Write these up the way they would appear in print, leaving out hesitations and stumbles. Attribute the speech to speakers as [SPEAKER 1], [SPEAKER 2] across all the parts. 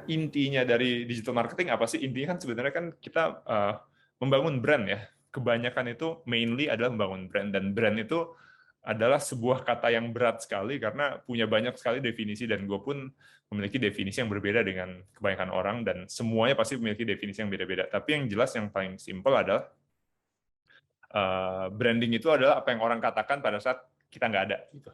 [SPEAKER 1] intinya dari digital marketing apa sih? Intinya kan sebenarnya kan kita membangun brand ya. Kebanyakan itu mainly adalah membangun brand, dan brand itu adalah sebuah kata yang berat sekali karena punya banyak sekali definisi, dan gue pun memiliki definisi yang berbeda dengan kebanyakan orang, dan semuanya pasti memiliki definisi yang beda-beda. Tapi yang jelas yang paling simpel adalah branding itu adalah apa yang orang katakan pada saat kita nggak ada. Gitu.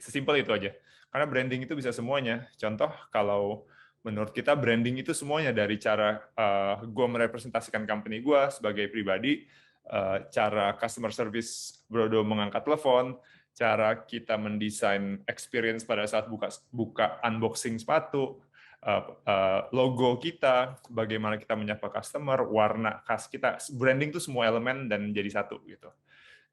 [SPEAKER 1] Sesimpel itu aja. Karena branding itu bisa semuanya. Contoh, kalau menurut kita branding itu semuanya, dari cara gue merepresentasikan company gue sebagai pribadi, cara customer service Brodo mengangkat telepon, cara kita mendesain experience pada saat buka unboxing sepatu, logo kita, bagaimana kita menyapa customer, warna khas kita, branding itu semua elemen dan jadi satu gitu.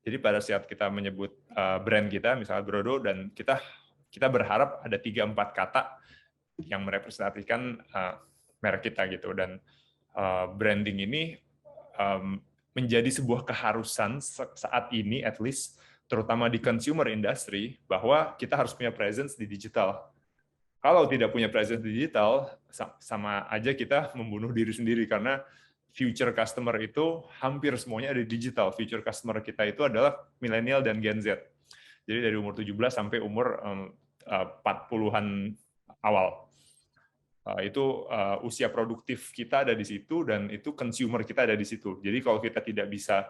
[SPEAKER 1] Jadi pada saat kita menyebut brand kita, misalnya Brodo, dan kita berharap ada 3-4 kata yang merepresentasikan merek kita gitu, dan branding ini menjadi sebuah keharusan saat ini, at least terutama di consumer industry, bahwa kita harus punya presence di digital. Kalau tidak punya presence digital, sama aja kita membunuh diri sendiri, karena future customer itu hampir semuanya ada di digital. Future customer kita itu adalah milenial dan Gen Z. Jadi dari umur 17 sampai umur 40-an awal. Itu usia produktif kita ada di situ, dan itu consumer kita ada di situ. Jadi kalau kita tidak bisa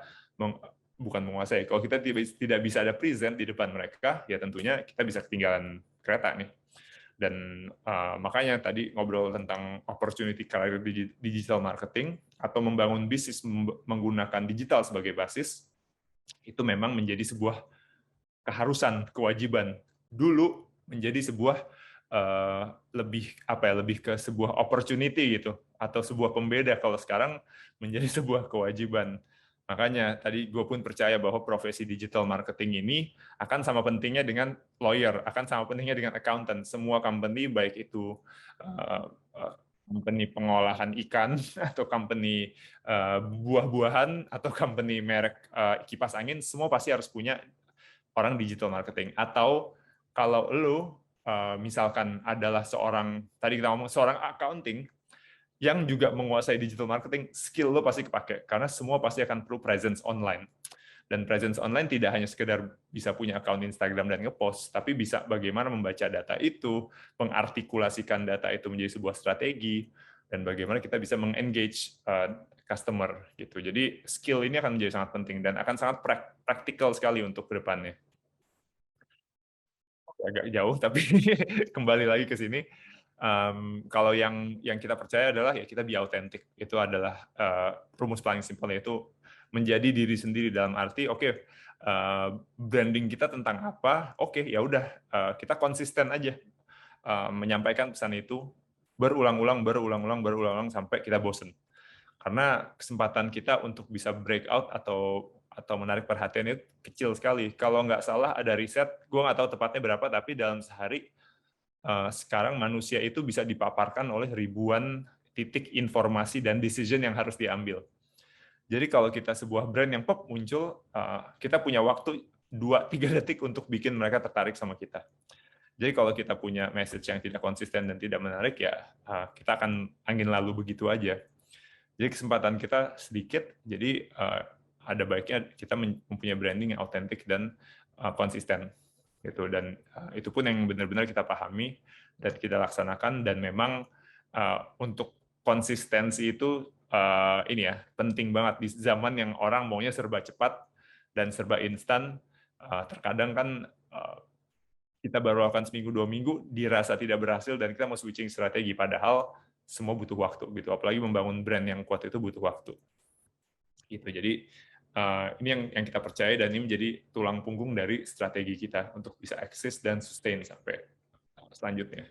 [SPEAKER 1] bukan menguasai, kalau kita tidak bisa ada present di depan mereka, ya tentunya kita bisa ketinggalan kereta nih. Dan makanya tadi ngobrol tentang opportunity career digital marketing atau membangun bisnis menggunakan digital sebagai basis, itu memang menjadi sebuah keharusan, kewajiban. Dulu menjadi sebuah lebih ke sebuah opportunity gitu, atau sebuah pembeda. Kalau sekarang menjadi sebuah kewajiban. Makanya tadi gue pun percaya bahwa profesi digital marketing ini akan sama pentingnya dengan lawyer, akan sama pentingnya dengan accountant. Semua company, baik itu company pengolahan ikan, atau company buah-buahan, atau company merek kipas angin, semua pasti harus punya orang digital marketing. Atau kalau lu misalkan adalah tadi kita ngomong seorang accounting, yang juga menguasai digital marketing, skill lo pasti kepake, karena semua pasti akan perlu presence online. Dan presence online tidak hanya sekedar bisa punya account Instagram dan ngepost, tapi bisa bagaimana membaca data itu, mengartikulasikan data itu menjadi sebuah strategi, dan bagaimana kita bisa mengengage customer gitu. Jadi skill ini akan menjadi sangat penting dan akan sangat praktikal sekali untuk ke depannya. Agak jauh, tapi kembali lagi ke sini. Kalau yang kita percaya adalah ya kita be authentic. Itu adalah rumus paling simpel, yaitu menjadi diri sendiri, dalam arti branding kita tentang apa, ya udah kita konsisten aja menyampaikan pesan itu berulang-ulang sampai kita bosen. Karena kesempatan kita untuk bisa breakout atau menarik perhatian itu kecil sekali. Kalau nggak salah ada riset, gue nggak tahu tepatnya berapa, tapi dalam sehari sekarang manusia itu bisa dipaparkan oleh ribuan titik informasi dan decision yang harus diambil. Jadi kalau kita sebuah brand yang pop muncul, kita punya waktu 2-3 detik untuk bikin mereka tertarik sama kita. Jadi kalau kita punya message yang tidak konsisten dan tidak menarik, ya kita akan angin lalu begitu aja. Jadi kesempatan kita sedikit, jadi ada baiknya kita mempunyai branding yang autentik dan konsisten gitu. Dan itu pun yang benar-benar kita pahami dan kita laksanakan. Dan memang untuk konsistensi itu ini ya penting banget di zaman yang orang maunya serba cepat dan serba instan. Terkadang kan kita baru lakukan seminggu 2 minggu dirasa tidak berhasil dan kita mau switching strategi, padahal semua butuh waktu gitu. Apalagi membangun brand yang kuat itu butuh waktu. Gitu. Jadi ini yang kita percaya, dan ini menjadi tulang punggung dari strategi kita untuk bisa eksis dan sustain sampai selanjutnya.